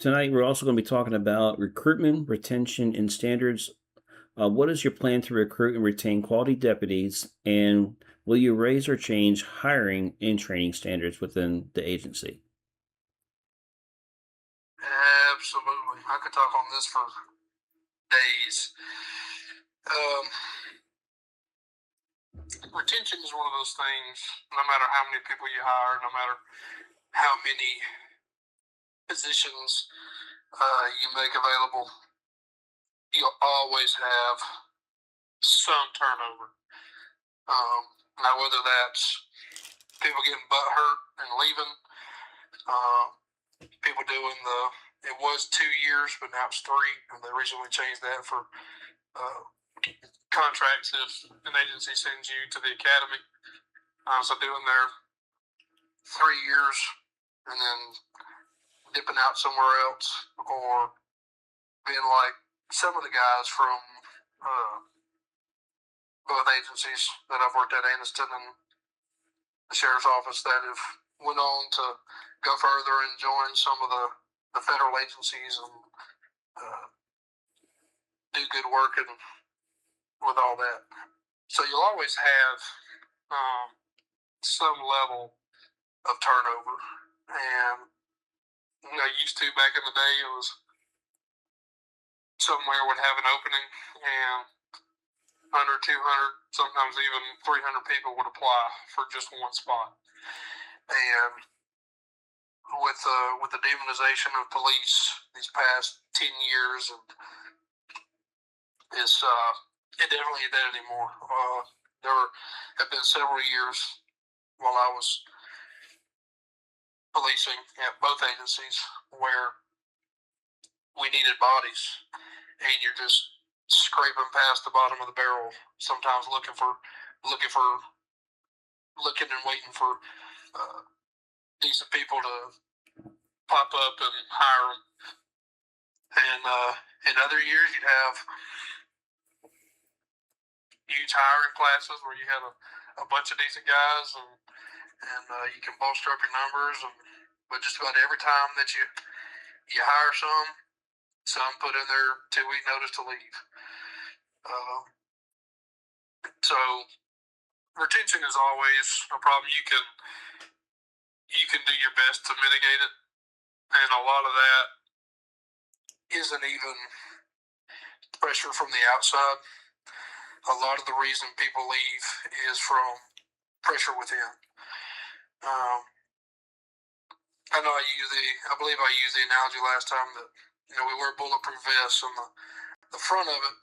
tonight we're also going to be talking about recruitment, retention, and standards. What is your plan to recruit and retain quality deputies, and will you raise or change hiring and training standards within the agency? Absolutely. I could talk on this for days. Um, Retention is one of those things, no matter how many people you hire, no matter how many positions you make available, you'll always have some turnover. Now, whether that's people getting butt hurt and leaving, uh, people doing it was 2 years, but now it's 3, and they recently changed that for uh, contracts if an agency sends you to the academy. So doing their 3 years and then dipping out somewhere else, or being like some of the guys from both agencies that I've worked at, Anniston and the sheriff's office, that have went on to go further and join some of the federal agencies and do good work and with all that. So you'll always have some level of turnover. And used to back in the day, it was somewhere would have an opening and 100, 200, sometimes even 300 people would apply for just one spot. And with the demonization of police these past 10 years, and it definitely ain't that anymore. There have been several years while I was policing at both agencies where we needed bodies, and you're just scraping past the bottom of the barrel, sometimes looking and waiting for decent people to pop up and hire them. And in other years, you'd have huge hiring classes where you had a bunch of decent guys, and you can bolster up your numbers. But just about every time that you hire some put in their 2-week notice to leave. So retention is always a problem. You can do your best to mitigate it, and a lot of that isn't even pressure from the outside. A lot of the reason people leave is from pressure within. I believe I used the analogy last time that we wear bulletproof vests, and the front of it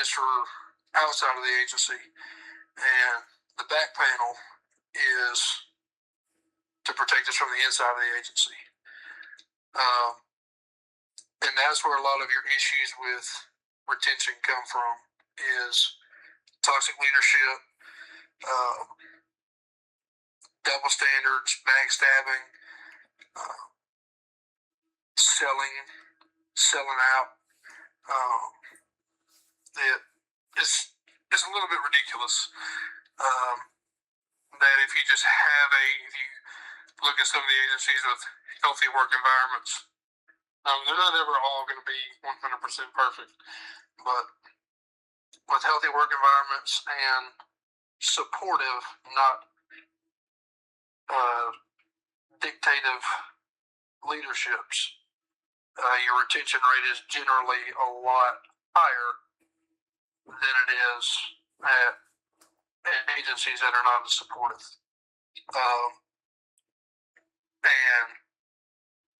is for outside of the agency, and the back panel is to protect us from the inside of the agency. And that's where a lot of your issues with retention come from, is toxic leadership, double standards, backstabbing, selling out. It's a little bit ridiculous that if you look at some of the agencies with healthy work environments, they're not ever all going to be 100% perfect, but with healthy work environments and supportive, not dictative leaderships, your retention rate is generally a lot higher than it is at agencies that are not as supportive. And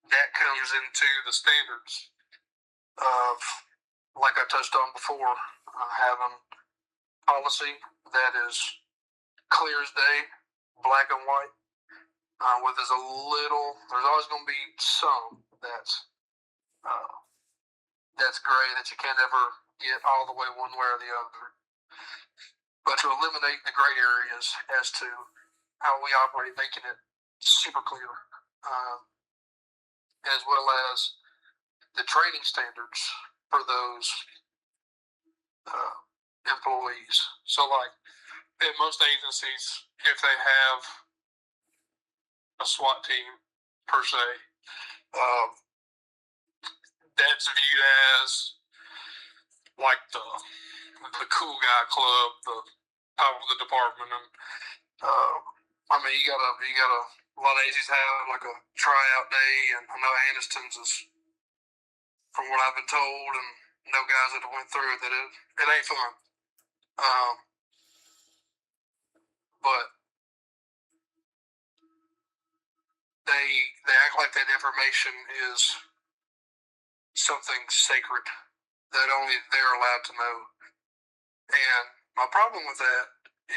that comes into the standards of, like I touched on before, having policy that is clear as day, black and white, there's always going to be some that's gray, that you can't ever get all the way one way or the other. But to eliminate the gray areas as to how we operate, making it super clear, as well as the training standards for those employees. So, like in most agencies, if they have a SWAT team per se, that's viewed as like the cool guy club, the top of the department, and I mean you got a lot of agencies have like a tryout day, and I know Aniston's is, from what I've been told, and no guys that have went through it, that it ain't fun. But they act like that information is something sacred that only they're allowed to know. And my problem with that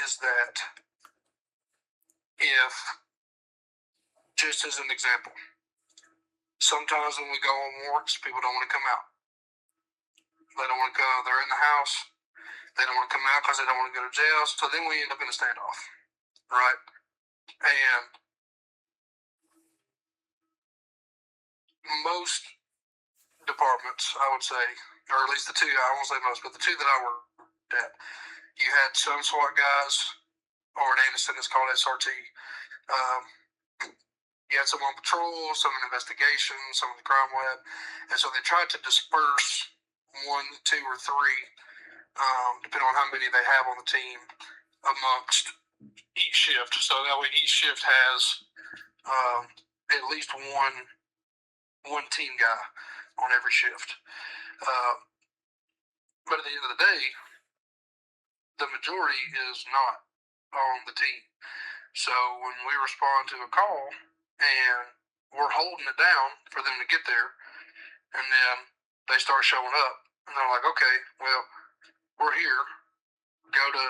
is that if, just as an example, sometimes when we go on warrants, people don't want to come out. They don't want to go. They're in the house. They don't want to come out because they don't want to go to jail. So then we end up in a standoff, right? And most departments, I would say, or at least the two, I won't say most, but the two that I worked at, you had some SWAT guys, or in Anderson it's called SRT. You had some on patrol, some in investigation, some in the crime lab, and so they tried to disperse 1, 2, or 3, depending on how many they have on the team, amongst each shift. So that way each shift has at least one team guy on every shift. But at the end of the day, the majority is not on the team. So when we respond to a call and we're holding it down for them to get there, and then they start showing up, and they're like, okay, well, we're here. Go to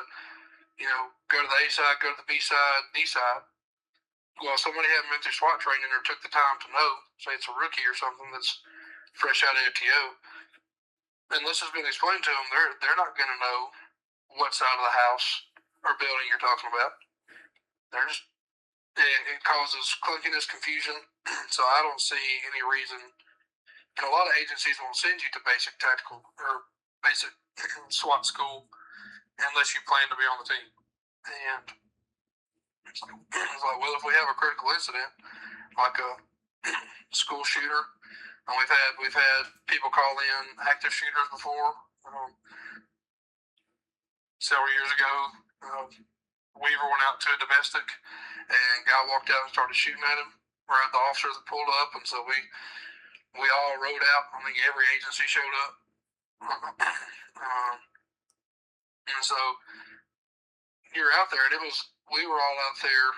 the A side, go to the B side, D side. Well, somebody hadn't been through SWAT training or took the time to know, say it's a rookie or something that's fresh out of FTO, unless it's been explained to them, they're not going to know what side of the house or building you're talking about. It causes clunkiness, confusion. So I don't see any reason, and a lot of agencies won't send you to basic tactical or basic SWAT school unless you plan to be on the team. And it's like, well, if we have a critical incident, like a school shooter, and we've had people call in active shooters before. Several years ago, Weaver went out to a domestic, and a guy walked out and started shooting at him. Right, the officers that pulled up, and so we all rode out. I think every agency showed up, and so you're out there, and we were all out there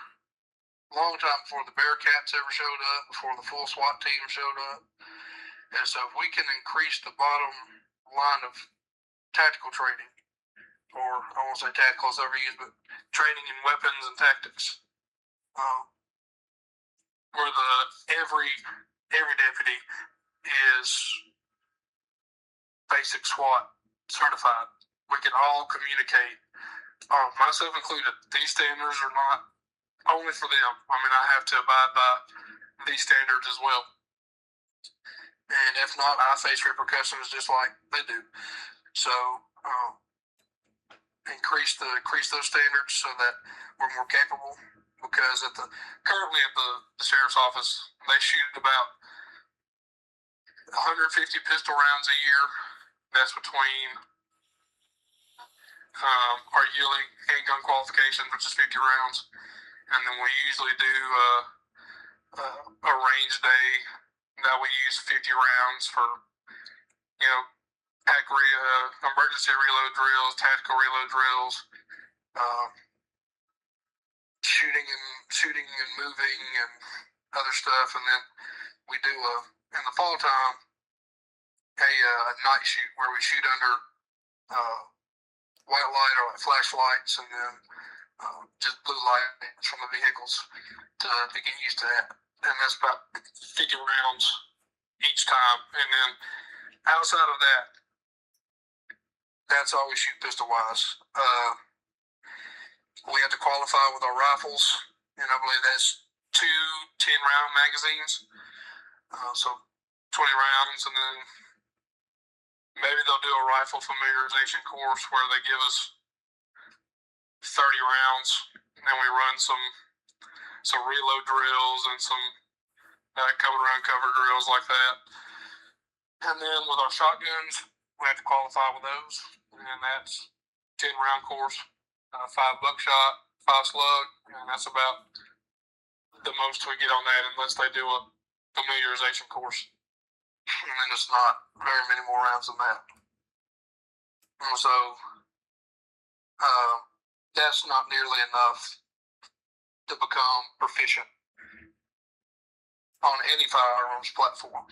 a long time before the Bearcats ever showed up, before the full SWAT team showed up. And so if we can increase the bottom line of tactical training, or I won't say tactical is overused, but training in weapons and tactics, where every deputy is basic SWAT certified. We can all communicate, myself included. These standards are not only for them. I mean, I have to abide by these standards as well. And if not, I face repercussions just like they do. So increase those standards so that we're more capable. Because currently at the sheriff's office, they shoot about 150 pistol rounds a year. That's between our yearly handgun qualifications, which is 50 rounds, and then we usually do a range day that we use 50 rounds for, emergency reload drills, tactical reload drills, shooting and moving and other stuff. And then we do in the fall time a night shoot where we shoot under white light or like flashlights, and then just blue light from the vehicles to get used to that. And that's about 50 rounds each time. And then outside of that, that's all we shoot pistol wise. We have to qualify with our rifles, and I believe that's 2 10-round magazines. So 20 rounds, and then maybe they'll do a rifle familiarization course where they give us 30 rounds, and then we run some reload drills and some coming around cover drills like that. And then with our shotguns, we have to qualify with those, and that's 10-round course, 5 buckshot, 5 slug, and that's about the most we get on that, unless they do a familiarization course, and then it's not very many more rounds than that. And so that's not nearly enough to become proficient on any firearms platform.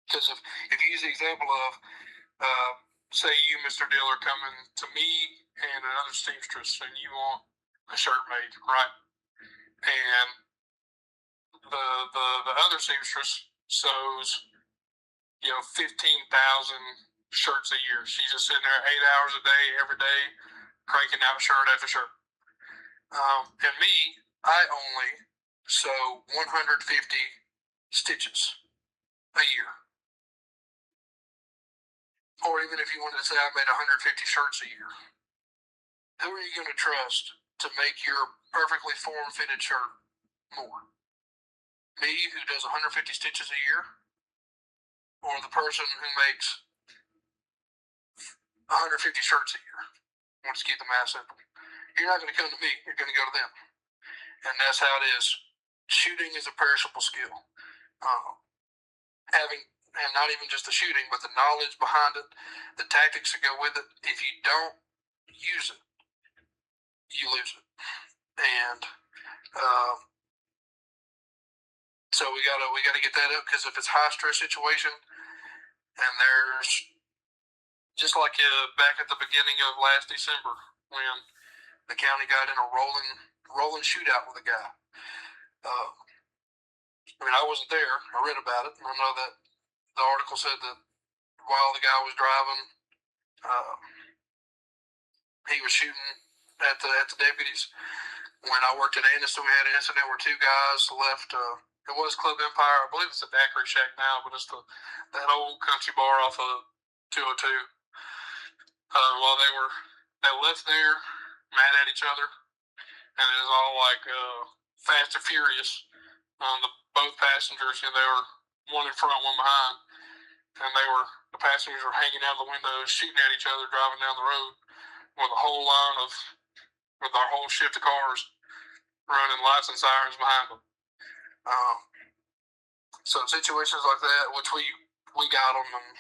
Because if you use the example of, say you, Mr. Dealer, coming to me and another seamstress, and you want a shirt made, right? And the other seamstress sews, 15,000 shirts a year. She's just sitting there 8 hours a day, every day, cranking out shirt after shirt. And me, I only sew 150 stitches a year. Or even if you wanted to say I made 150 shirts a year. Who are you going to trust to make your perfectly form-fitted shirt more? Me, who does 150 stitches a year? Or the person who makes 150 shirts a year? We'll just keep the math simple. You're not going to come to me, you're going to go to them. And that's how it is. Shooting is a perishable skill. And not even just the shooting, but the knowledge behind it, the tactics that go with it. If you don't use it, you lose it. And so we gotta get that up, because if it's high stress situation, and there's just like back at the beginning of last December when the county got in a rolling shootout with a guy. I wasn't there. I read about it, and I know that the article said that while the guy was driving, he was shooting at the deputies. When I worked at Anderson, we had an incident where 2 guys left. It was Club Empire. I believe it's a daiquiri shack now, but it's that old country bar off of 202. While they left there, mad at each other, and it was all like Fast and Furious. Both passengers, they were one in front, one behind, and the passengers were hanging out the windows, shooting at each other, driving down the road with our whole shift of cars running lights and sirens behind them. So situations like that, which we got them, and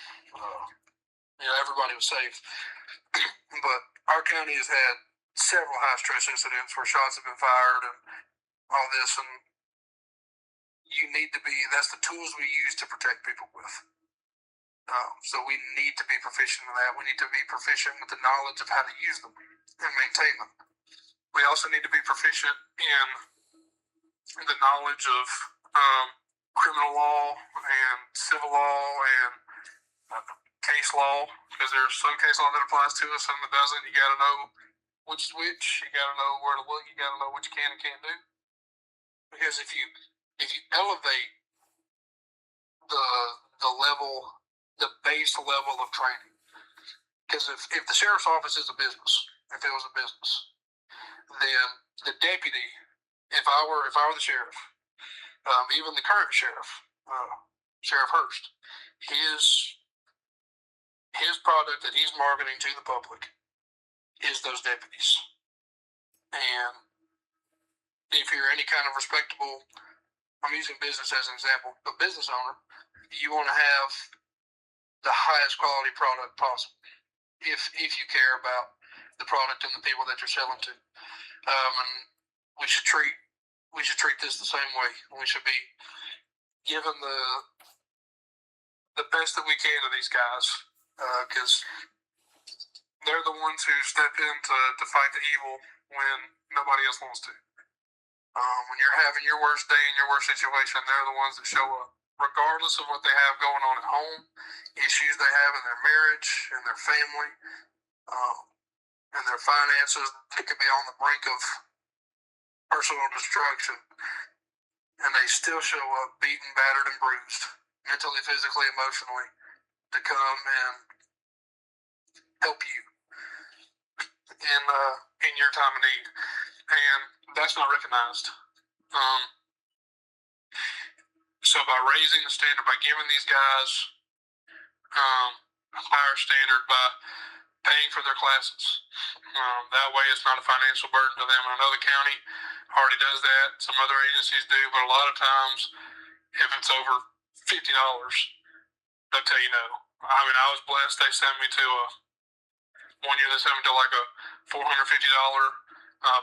everybody was safe. But our county has had several high stress incidents where shots have been fired and all this, and that's the tools we use to protect people with. So we need to be proficient in that. We need to be proficient with the knowledge of how to use them and maintain them. We also need to be proficient in the knowledge of criminal law and civil law and case law, because there's some case law that applies to us, some that doesn't. You got to know which is which. You got to know where to look. You got to know what you can and can't do. Because if you elevate the base level of training, because if the sheriff's office is a business, if it was a business, then the deputy, if I were the sheriff, even the current sheriff, Sheriff Hurst, his product that he's marketing to the public is those deputies. And if you're any kind of respectable, I'm using business as an example, a business owner, you want to have the highest quality product possible. If you care about the product and the people that you're selling to, and we should treat this the same way. We should be giving the best that we can to these guys, because they're the ones who step in to fight the evil when nobody else wants to. When you're having your worst day in your worst situation, they're the ones that show up, regardless of what they have going on at home, issues they have in their marriage and their family, and their finances. They could be on the brink of personal destruction, and they still show up beaten, battered, and bruised, mentally, physically, emotionally, to come and help you in your time of need. And that's not recognized. So by raising the standard, by giving these guys a higher standard by paying for their classes. That way, it's not a financial burden to them. Another county already does that. Some other agencies do, but a lot of times, if it's over $50, they'll tell you no. I mean, I was blessed. They sent me to one year they sent me to like a $450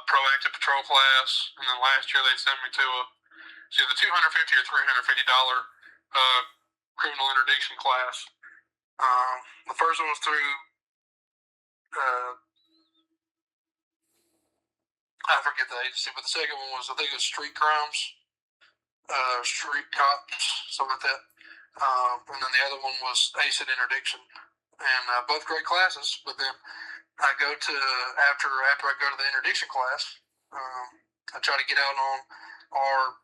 proactive patrol class, and then last year they sent me to it's either $250 or $350 criminal interdiction class. The first one was through I forget the agency, but the second one was I think it was street crimes, street cops, something like that. And then the other one was ACID interdiction, and both great classes. But then I go to after I go to the interdiction class, I try to get out on our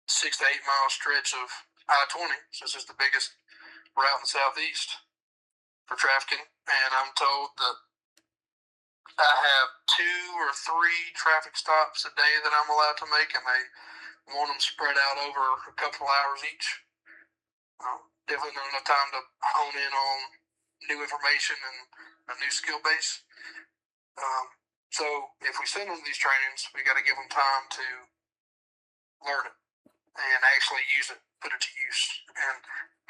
6 to 8 mile stretch of I-20, since it's the biggest route in the southeast for trafficking, and I'm told that I have 2 or 3 traffic stops a day that I'm allowed to make, and they want them spread out over a couple of hours each. Definitely not enough time to hone in on new information and a new skill base. So if we send them to these trainings, we got to give them time to learn it and actually use it, put it to use. And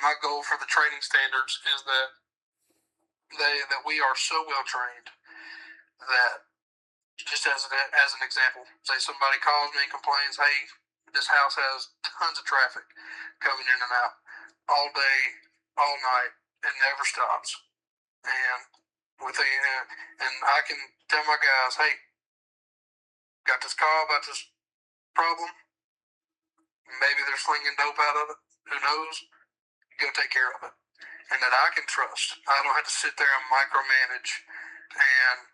my goal for the training standards is that we are so well trained that, just as an example, say somebody calls me and complains, hey, this house has tons of traffic coming in and out all day, all night, it never stops. And and I can tell my guys, hey, got this call about this problem. Maybe they're slinging dope out of it. Who knows? Go take care of it. And that I can trust. I don't have to sit there and micromanage and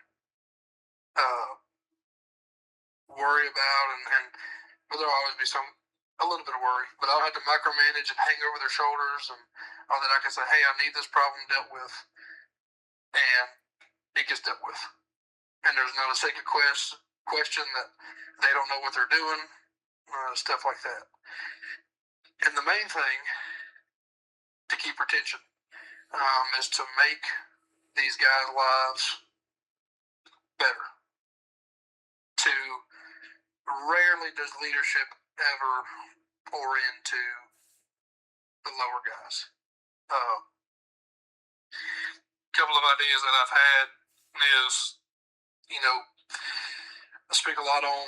worry about, and there'll always be a little bit of worry, but I'll have to micromanage and hang over their shoulders, and all that I can say, hey, I need this problem dealt with, and it gets dealt with. And there's not a second question that they don't know what they're doing, stuff like that. And the main thing to keep retention is to make these guys' lives better. Rarely does leadership ever pour into the lower guys. A couple of ideas that I've had is, I speak a lot on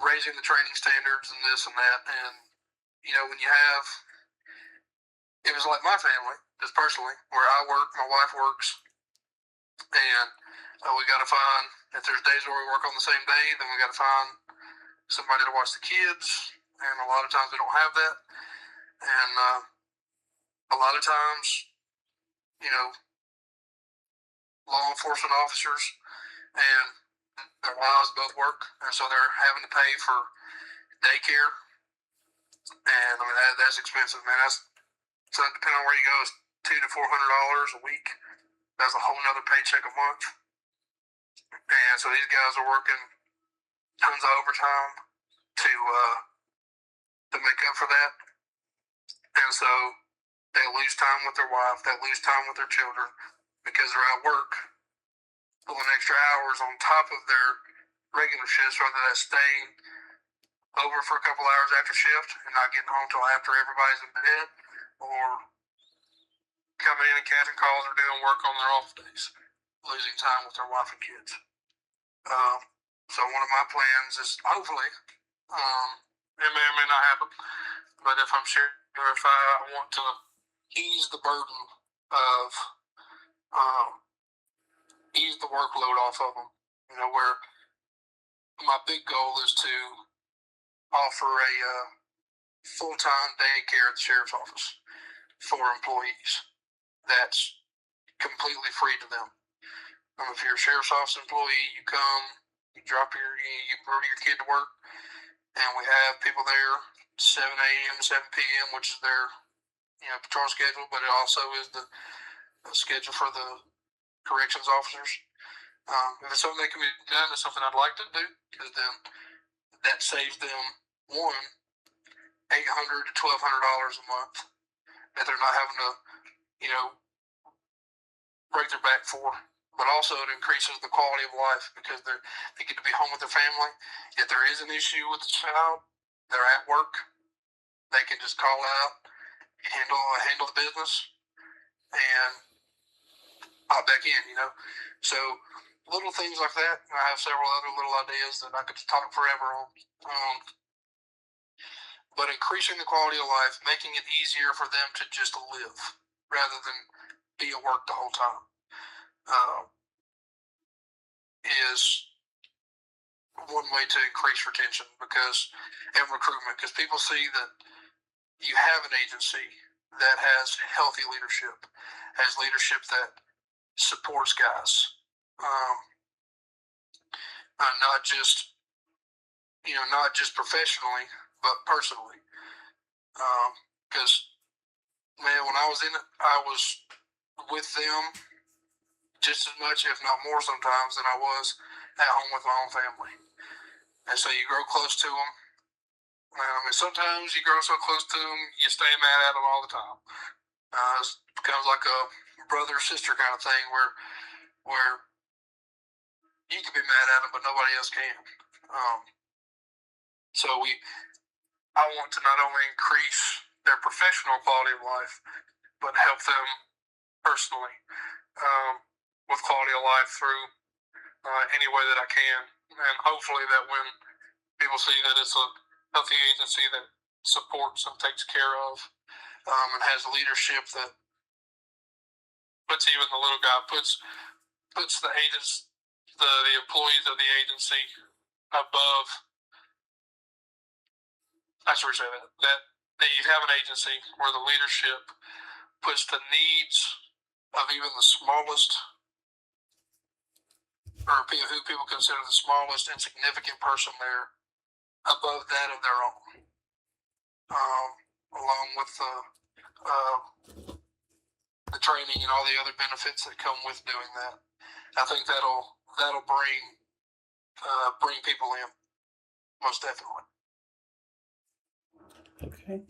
raising the training standards and this and that. And, when you have, it was like my family, just personally, where I work, my wife works, and we got to find, if there's days where we work on the same day, then we got to find somebody to watch the kids, and a lot of times we don't have that. And a lot of times, law enforcement officers and their wives both work, and so they're having to pay for daycare. And I mean that's expensive, man. So depending on where you go, it's $200 to $400 a week. That's a whole nother paycheck a month. And so these guys are working tons of overtime to make up for that. And so they lose time with their wife, they lose time with their children because they're at work, pulling extra hours on top of their regular shifts, whether that's staying over for a couple hours after shift and not getting home till after everybody's in bed, or coming in and catching calls or doing work on their off days, losing time with their wife and kids. So one of my plans is, hopefully, it may or may not happen, but if I'm sure, if I want to ease the burden of, ease the workload off of them, where my big goal is to offer a full-time daycare at the sheriff's office for employees that's completely free to them. If you're a sheriff's office employee, you come, you bring your kid to work, and we have people there 7 a.m. to 7 p.m., which is their patrol schedule, but it also is the schedule for the corrections officers. If it's something that can be done, it's something I'd like to do, because then that saves them $800 to $1,200 a month that they're not having to you know, break their back for. But also it increases the quality of life because they get to be home with their family. If there is an issue with the child, they're at work. They can just call out, handle the business, and hop back in. So little things like that. I have several other little ideas that I could talk forever on. But increasing the quality of life, making it easier for them to just live rather than be at work the whole time, uh, is one way to increase retention and recruitment, because people see that you have an agency that has healthy leadership, has leadership that supports guys, um, not just professionally but personally. Because man, when I was in it, I was with them just as much, if not more, sometimes than I was at home with my own family. And so you grow close to them. Sometimes you grow so close to them, you stay mad at them all the time. It becomes like a brother sister kind of thing where you can be mad at them, but nobody else can. So I want to not only increase their professional quality of life, but help them personally, with quality of life through any way that I can. And hopefully that when people see that it's a healthy agency that supports and takes care of, and has leadership that puts even the little guy, puts the agents, the employees of the agency above. I should say that you have an agency where the leadership puts the needs of even the smallest, or who people consider the smallest insignificant person there, above that of their own, along with the training and all the other benefits that come with doing that. I think that'll bring people in, most definitely. Okay.